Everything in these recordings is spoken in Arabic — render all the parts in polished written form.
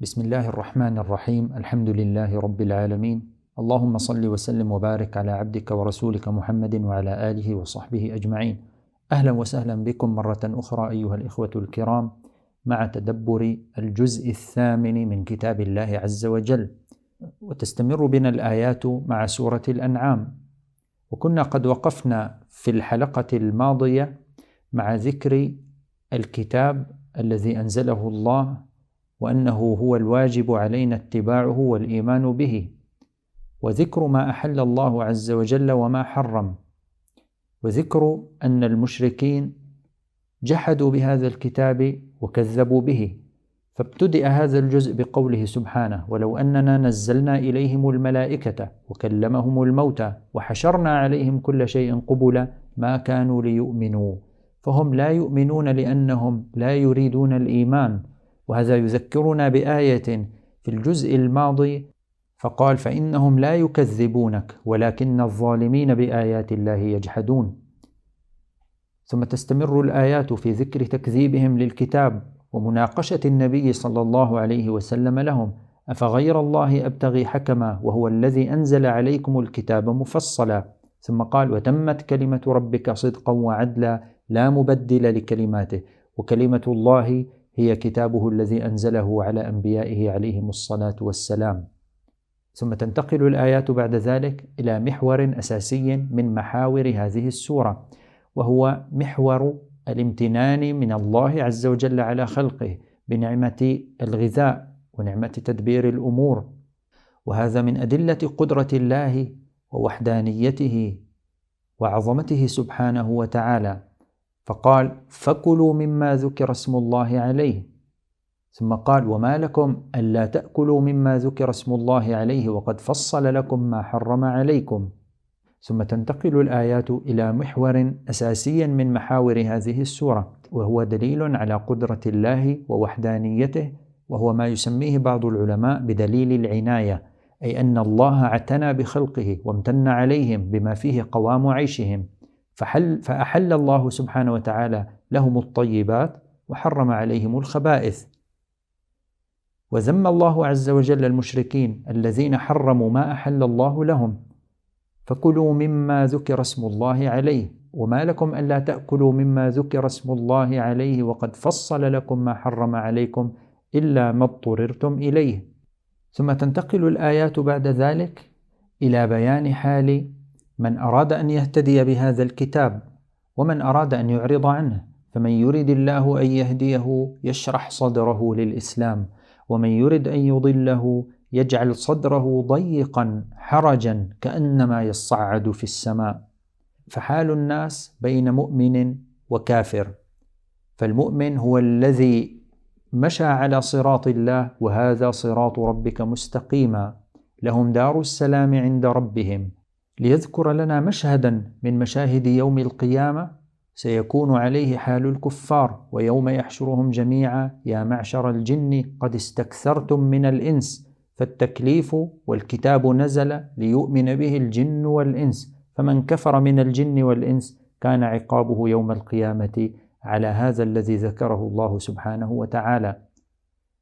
بسم الله الرحمن الرحيم. الحمد لله رب العالمين. اللهم صل وسلم وبارك على عبدك ورسولك محمد وعلى آله وصحبه أجمعين. أهلا وسهلا بكم مرة أخرى أيها الإخوة الكرام مع تدبر الجزء الثامن من كتاب الله عز وجل، وتستمر بنا الآيات مع سورة الأنعام. وكنا قد وقفنا في الحلقة الماضية مع ذكر الكتاب الذي أنزله الله، وأنه هو الواجب علينا اتباعه والإيمان به، وذكر ما أحل الله عز وجل وما حرم، وذكر أن المشركين جحدوا بهذا الكتاب وكذبوا به. فابتدأ هذا الجزء بقوله سبحانه: ولو أننا نزلنا إليهم الملائكة وكلمهم الموتى وحشرنا عليهم كل شيء قبلا ما كانوا ليؤمنوا. فهم لا يؤمنون لأنهم لا يريدون الإيمان. وهذا يذكرنا بآية في الجزء الماضي، فقال: فإنهم لا يكذبونك ولكن الظالمين بآيات الله يجحدون. ثم تستمر الآيات في ذكر تكذيبهم للكتاب ومناقشة النبي صلى الله عليه وسلم لهم: أفغير الله أبتغي حكما وهو الذي أنزل عليكم الكتاب مفصلا. ثم قال: وتمت كلمة ربك صدقا وعدلا لا مبدل لكلماته وكلمة الله هي كتابه الذي أنزله على أنبيائه عليهم الصلاة والسلام. ثم تنتقل الآيات بعد ذلك إلى محور أساسي من محاور هذه السورة، وهو محور الامتنان من الله عز وجل على خلقه بنعمة الغذاء ونعمة تدبير الأمور. وهذا من أدلة قدرة الله ووحدانيته وعظمته سبحانه وتعالى. فقال: فكلوا مما ذكر اسم الله عليه. ثم قال: وما لكم ألا تأكلوا مما ذكر اسم الله عليه وقد فصل لكم ما حرم عليكم. ثم تنتقل الآيات إلى محور أساسي من محاور هذه السورة، وهو دليل على قدرة الله ووحدانيته، وهو ما يسميه بعض العلماء بدليل العناية، أي أن الله اعتنى بخلقه وامتن عليهم بما فيه قوام عيشهم، فأحل الله سبحانه وتعالى لهم الطيبات وحرم عليهم الخبائث. وذم الله عز وجل المشركين الذين حرموا ما أحل الله لهم: فكلوا مما ذكر اسم الله عليه وما لكم ألا تأكلوا مما ذكر اسم الله عليه وقد فصل لكم ما حرم عليكم إلا ما اضطررتم إليه. ثم تنتقل الآيات بعد ذلك إلى بيان حال من أراد أن يهتدي بهذا الكتاب ومن أراد أن يعرض عنه. فمن يريد الله أن يهديه يشرح صدره للإسلام، ومن يريد أن يضله يجعل صدره ضيقا حرجا كأنما يصعد في السماء. فحال الناس بين مؤمن وكافر، فالمؤمن هو الذي مشى على صراط الله، وهذا صراط ربك مستقيما، لهم دار السلام عند ربهم. ليذكر لنا مشهدا من مشاهد يوم القيامة سيكون عليه حال الكفار: ويوم يحشرهم جميعا يا معشر الجن قد استكثرتم من الإنس. فالتكليف والكتاب نزل ليؤمن به الجن والإنس، فمن كفر من الجن والإنس كان عقابه يوم القيامة على هذا الذي ذكره الله سبحانه وتعالى.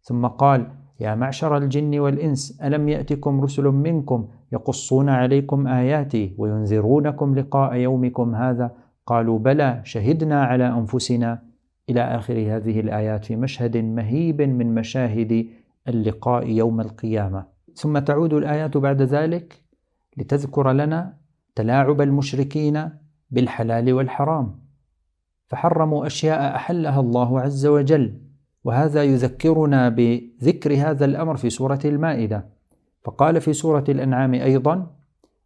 ثم قال: يا معشر الجن والإنس ألم يأتكم رسل منكم يقصون عليكم آياتي وينذرونكم لقاء يومكم هذا قالوا بلى شهدنا على أنفسنا، إلى آخر هذه الآيات في مشهد مهيب من مشاهد اللقاء يوم القيامة. ثم تعود الآيات بعد ذلك لتذكر لنا تلاعب المشركين بالحلال والحرام، فحرموا أشياء أحلها الله عز وجل. وهذا يذكرنا بذكر هذا الأمر في سورة المائدة، فقال في سورة الأنعام أيضا: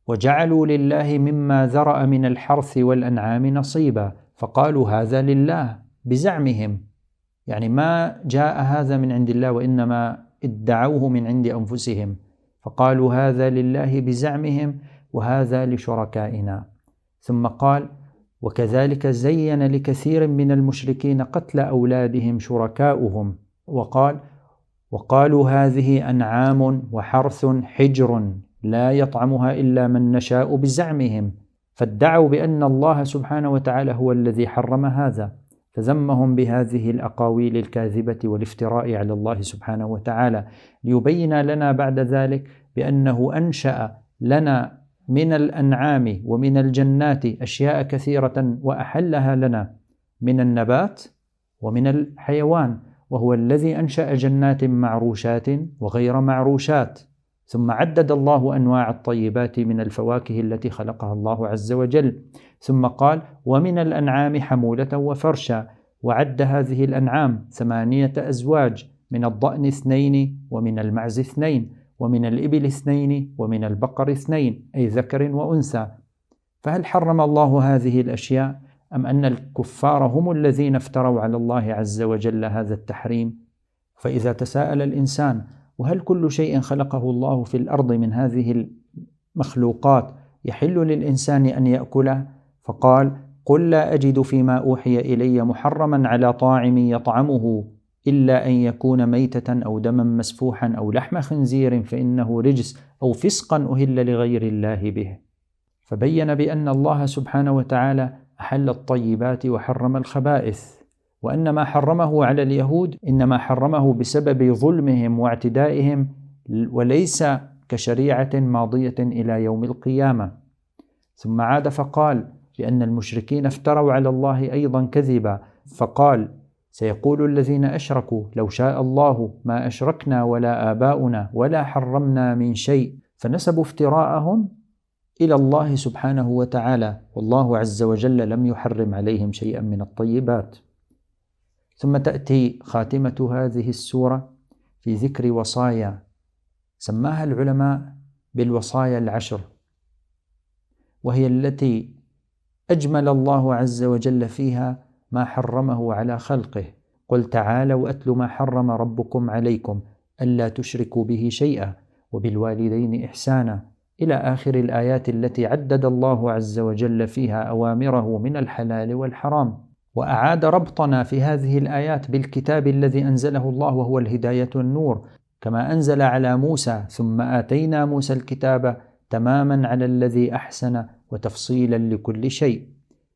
وجعلوا لله مما ذرأ من الحرث والأنعام نصيبا. فقالوا هذا لله بزعمهم، يعني ما جاء هذا من عند الله وإنما ادعوه من عند أنفسهم، فقالوا هذا لله بزعمهم وهذا لشركائنا. ثم قال: وكذلك زين لكثير من المشركين قتل أولادهم شركاؤهم. وقال: وقالوا هذه أنعام وحرث حجر لا يطعمها إلا من نشاء بزعمهم، فادعوا بأن الله سبحانه وتعالى هو الذي حرم هذا. فذمهم بهذه الأقاويل الكاذبة والافتراء على الله سبحانه وتعالى، ليبين لنا بعد ذلك بأنه أنشأ لنا من الأنعام ومن الجنات أشياء كثيرة وأحلها لنا من النبات ومن الحيوان، وهو الذي أنشأ جنات معروشات وغير معروشات. ثم عدد الله أنواع الطيبات من الفواكه التي خلقها الله عز وجل، ثم قال ومن الأنعام حمولة وفرشا، وعد هذه الأنعام 8 أزواج، من الضأن 2 ومن المعز 2 ومن الإبل 2 ومن البقر 2، أي ذكر وأنثى. فهل حرم الله هذه الأشياء أم أن الكفار هم الذين افتروا على الله عز وجل هذا التحريم؟ فإذا تساءل الإنسان وهل كل شيء خلقه الله في الأرض من هذه المخلوقات يحل للإنسان أن يأكله؟ فقال قل لا أجد فيما أوحي إلي محرما على طاعم يطعمه إلا أن يكون ميتة أو دما مسفوحا أو لحم خنزير فإنه رجس أو فسقا أهل لغير الله به. فبين بأن الله سبحانه وتعالى أحل الطيبات وحرم الخبائث، وأن ما حرمه على اليهود إنما حرمه بسبب ظلمهم واعتدائهم، وليس كشريعة ماضية إلى يوم القيامة. ثم عاد فقال بأن المشركين افتروا على الله أيضا كذبا، فقال سيقول الذين أشركوا لو شاء الله ما أشركنا ولا آباؤنا ولا حرمنا من شيء، فنسبوا افتراءهم إلى الله سبحانه وتعالى، والله عز وجل لم يحرم عليهم شيئا من الطيبات. ثم تأتي خاتمة هذه السورة في ذكر وصايا سماها العلماء بالوصايا 10، وهي التي أجمل الله عز وجل فيها ما حرمه على خلقه. قل تعالوا أتل ما حرم ربكم عليكم ألا تشركوا به شيئا وبالوالدين إحسانا، إلى آخر الآيات التي عدد الله عز وجل فيها أوامره من الحلال والحرام. وأعاد ربطنا في هذه الآيات بالكتاب الذي أنزله الله وهو الهداية والنور، كما أنزل على موسى ثم آتينا موسى الكتاب تماما على الذي أحسن وتفصيلا لكل شيء.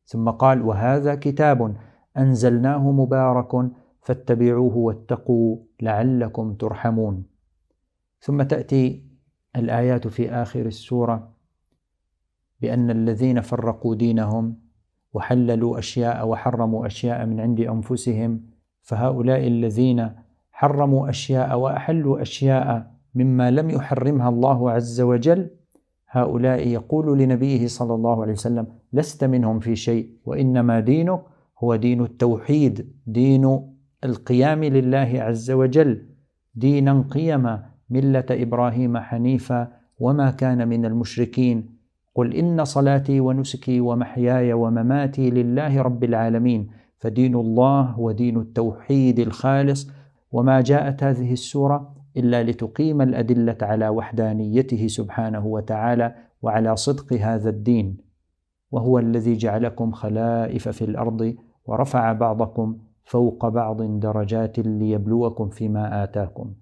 ثم قال وهذا كتاب أنزلناه مبارك فاتبعوه واتقوا لعلكم ترحمون. ثم تأتي الآيات في آخر السورة بأن الذين فرقوا دينهم وحللوا أشياء وحرموا أشياء من عند أنفسهم، فهؤلاء الذين حرموا أشياء وأحلوا أشياء مما لم يحرمها الله عز وجل، هؤلاء يقول لنبيه صلى الله عليه وسلم لست منهم في شيء، وإنما دينك هو دين التوحيد، دين القيام لله عز وجل، دينا قيما ملة إبراهيم حنيفا وما كان من المشركين. قل إن صلاتي ونسكي ومحياي ومماتي لله رب العالمين، فدين الله هو دين التوحيد الخالص. وما جاءت هذه السورة إلا لتقيم الأدلة على وحدانيته سبحانه وتعالى وعلى صدق هذا الدين، وهو الذي جعلكم خلائف في الأرض ورفع بعضكم فوق بعض درجات ليبلوكم فيما آتاكم.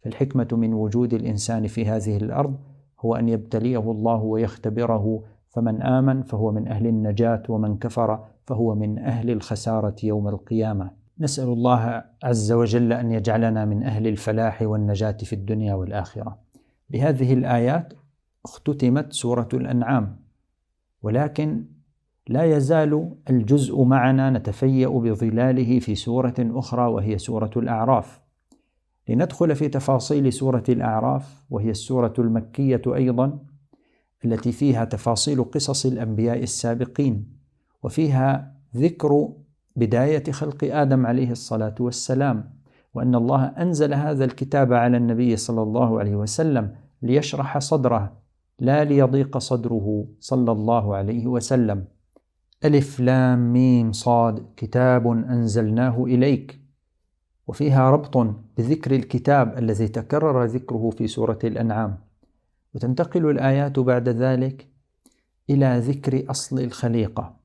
فالحكمة من وجود الإنسان في هذه الأرض هو أن يبتليه الله ويختبره، فمن آمن فهو من أهل النجاة ومن كفر فهو من أهل الخسارة يوم القيامة. نسأل الله عز وجل أن يجعلنا من أهل الفلاح والنجاة في الدنيا والآخرة. بهذه الآيات اختتمت سورة الأنعام، ولكن لا يزال الجزء معنا نتفيأ بظلاله في سورة أخرى وهي سورة الأعراف. لندخل في تفاصيل سورة الأعراف، وهي السورة المكية أيضا التي فيها تفاصيل قصص الأنبياء السابقين، وفيها ذكر بداية خلق آدم عليه الصلاة والسلام، وأن الله أنزل هذا الكتاب على النبي صلى الله عليه وسلم ليشرح صدره لا ليضيق صدره صلى الله عليه وسلم. ألف لام ميم صاد كتاب أنزلناه إليك، وفيها ربط بذكر الكتاب الذي تكرر ذكره في سورة الأنعام. وتنتقل الآيات بعد ذلك إلى ذكر أصل الخليقة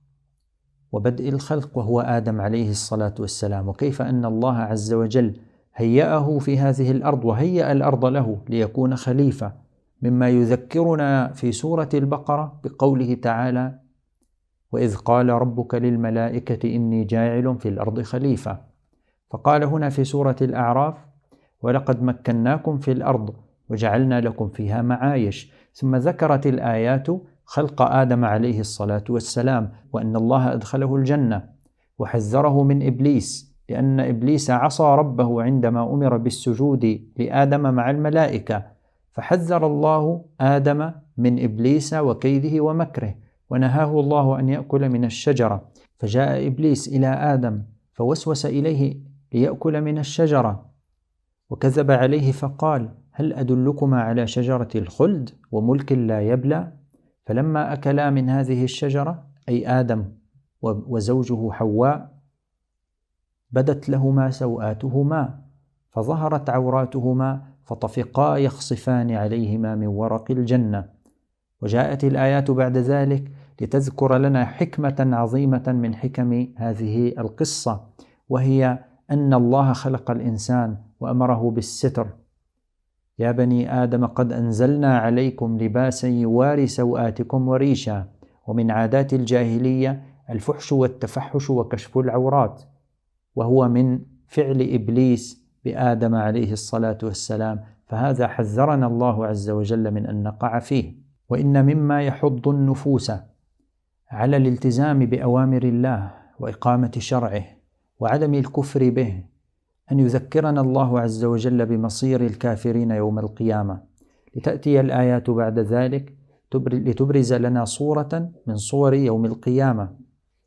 وبدء الخلق وهو آدم عليه الصلاة والسلام، وكيف أن الله عز وجل هيأه في هذه الأرض وهيأ الأرض له ليكون خليفة، مما يذكرنا في سورة البقرة بقوله تعالى وإذ قال ربك للملائكة إني جاعل في الأرض خليفة. فقال هنا في سورة الأعراف: ولقد مكناكم في الأرض وجعلنا لكم فيها معايش. ثم ذكرت الآيات خلق آدم عليه الصلاة والسلام، وأن الله أدخله الجنة وحذره من إبليس، لأن إبليس عصى ربه عندما أمر بالسجود لآدم مع الملائكة، فحذر الله آدم من إبليس وكيده ومكره، ونهاه الله أن يأكل من الشجرة. فجاء إبليس إلى آدم فوسوس إليه ليأكل من الشجرة، وكذب عليه فقال: هل أدلكما على شجرة الخلد وملك لا يبلى؟ فلما أكلا من هذه الشجرة، أي آدم وزوجه حواء، بدت لهما سوآتهما فظهرت عوراتهما فطفقا يخصفان عليهما من ورق الجنة. وجاءت الآيات بعد ذلك لتذكر لنا حكمة عظيمة من حكم هذه القصة، وهي أن الله خلق الإنسان وأمره بالستر: يا بني آدم قد أنزلنا عليكم لباسا يواري سوآتكم وريشا. ومن عادات الجاهلية الفحش والتفحش وكشف العورات، وهو من فعل إبليس بآدم عليه الصلاة والسلام، فهذا حذرنا الله عز وجل من أن نقع فيه. وإن مما يحض النفوس على الالتزام بأوامر الله وإقامة شرعه وعدم الكفر به أن يذكرنا الله عز وجل بمصير الكافرين يوم القيامة، لتأتي الآيات بعد ذلك لتبرز لنا صورة من صور يوم القيامة: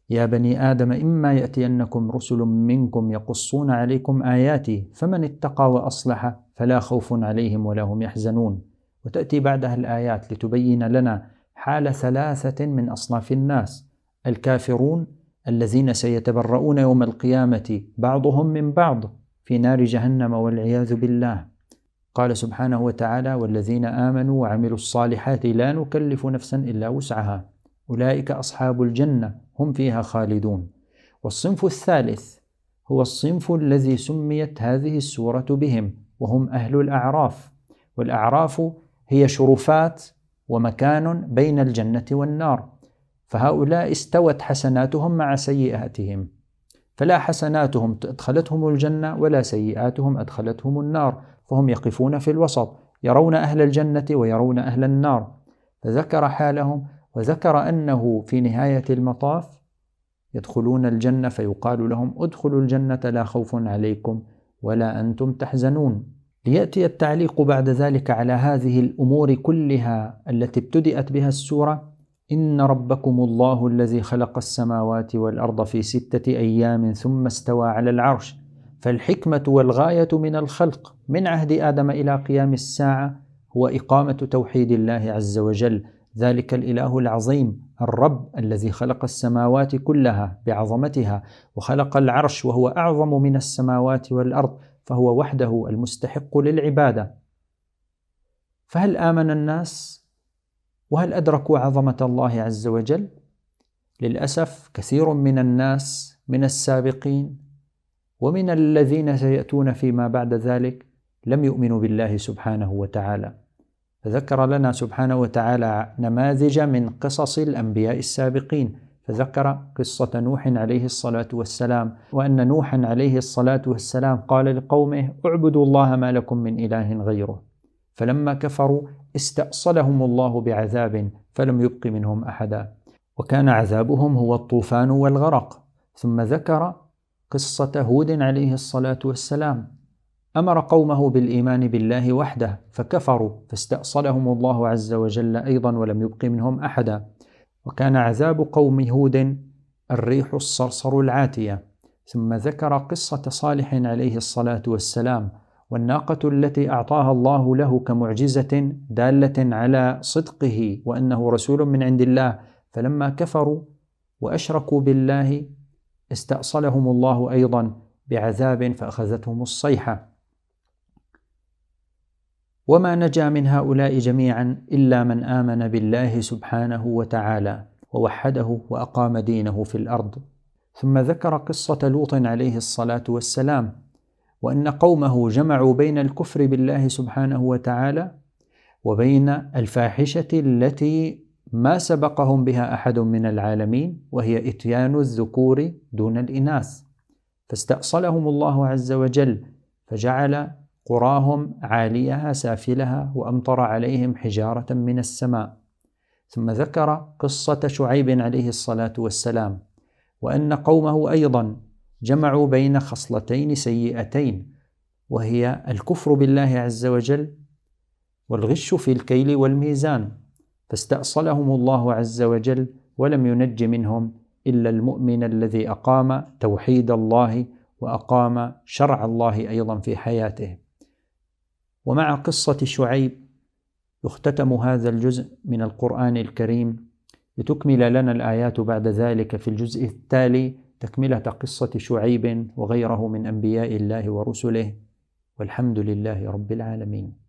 يا بني آدم إما يأتينكم رسل منكم يقصون عليكم آياتي فمن اتقى وأصلح فلا خوف عليهم ولا هم يحزنون. وتأتي بعدها الآيات لتبين لنا حال ثلاثة من أصناف الناس: الكافرون الذين سيتبرؤون يوم القيامة بعضهم من بعض في نار جهنم والعياذ بالله. قال سبحانه وتعالى: والذين آمنوا وعملوا الصالحات لا نكلف نفسا إلا وسعها أولئك أصحاب الجنة هم فيها خالدون. والصنف الثالث هو الصنف الذي سميت هذه السورة بهم، وهم أهل الأعراف. والأعراف هي شرفات ومكان بين الجنة والنار، فهؤلاء استوت حسناتهم مع سيئاتهم، فلا حسناتهم أدخلتهم الجنة ولا سيئاتهم أدخلتهم النار، فهم يقفون في الوسط، يرون أهل الجنة ويرون أهل النار. فذكر حالهم وذكر أنه في نهاية المطاف يدخلون الجنة فيقال لهم: ادخلوا الجنة لا خوف عليكم ولا أنتم تحزنون. ليأتي التعليق بعد ذلك على هذه الأمور كلها التي ابتدأت بها السورة: إن ربكم الله الذي خلق السماوات والأرض في 6 أيام ثم استوى على العرش. فالحكمة والغاية من الخلق من عهد آدم إلى قيام الساعة هو إقامة توحيد الله عز وجل، ذلك الإله العظيم الرب الذي خلق السماوات كلها بعظمتها، وخلق العرش وهو أعظم من السماوات والأرض، فهو وحده المستحق للعبادة. فهل آمن الناس؟ وهل أدركوا عظمة الله عز وجل؟ للأسف كثير من الناس من السابقين ومن الذين سيأتون فيما بعد ذلك لم يؤمنوا بالله سبحانه وتعالى. فذكر لنا سبحانه وتعالى نماذج من قصص الأنبياء السابقين، فذكر قصة نوح عليه الصلاة والسلام، وأن نوحا عليه الصلاة والسلام قال لقومه: اعبدوا الله ما لكم من إله غيره. فلما كفروا استأصلهم الله بعذاب فلم يبق منهم أحدا، وكان عذابهم هو الطوفان والغرق. ثم ذكر قصة هود عليه الصلاة والسلام، أمر قومه بالإيمان بالله وحده فكفروا فاستأصلهم الله عز وجل أيضا ولم يبق منهم أحدا. وكان عذاب قوم هود الريح الصرصر العاتية. ثم ذكر قصة صالح عليه الصلاة والسلام، والناقة التي أعطاها الله له كمعجزة دالة على صدقه وأنه رسول من عند الله، فلما كفروا وأشركوا بالله استأصلهم الله أيضا بعذاب فأخذتهم الصيحة. وما نجا من هؤلاء جميعا إلا من آمن بالله سبحانه وتعالى ووحده وأقام دينه في الأرض. ثم ذكر قصة لوط عليه الصلاة والسلام، وأن قومه جمعوا بين الكفر بالله سبحانه وتعالى وبين الفاحشة التي ما سبقهم بها أحد من العالمين، وهي إتيان الذكور دون الإناث، فاستأصلهم الله عز وجل فجعل قراهم عاليها سافلها وأمطر عليهم حجارة من السماء. ثم ذكر قصة شعيب عليه الصلاة والسلام، وأن قومه أيضا جمعوا بين خصلتين سيئتين، وهي الكفر بالله عز وجل والغش في الكيل والميزان، فاستأصلهم الله عز وجل ولم ينج منهم إلا المؤمن الذي أقام توحيد الله وأقام شرع الله أيضا في حياته. ومع قصة شعيب يختتم هذا الجزء من القرآن الكريم لتكمل لنا الآيات بعد ذلك في الجزء التالي تكملة قصة شعيب وغيره من أنبياء الله ورسله، والحمد لله رب العالمين.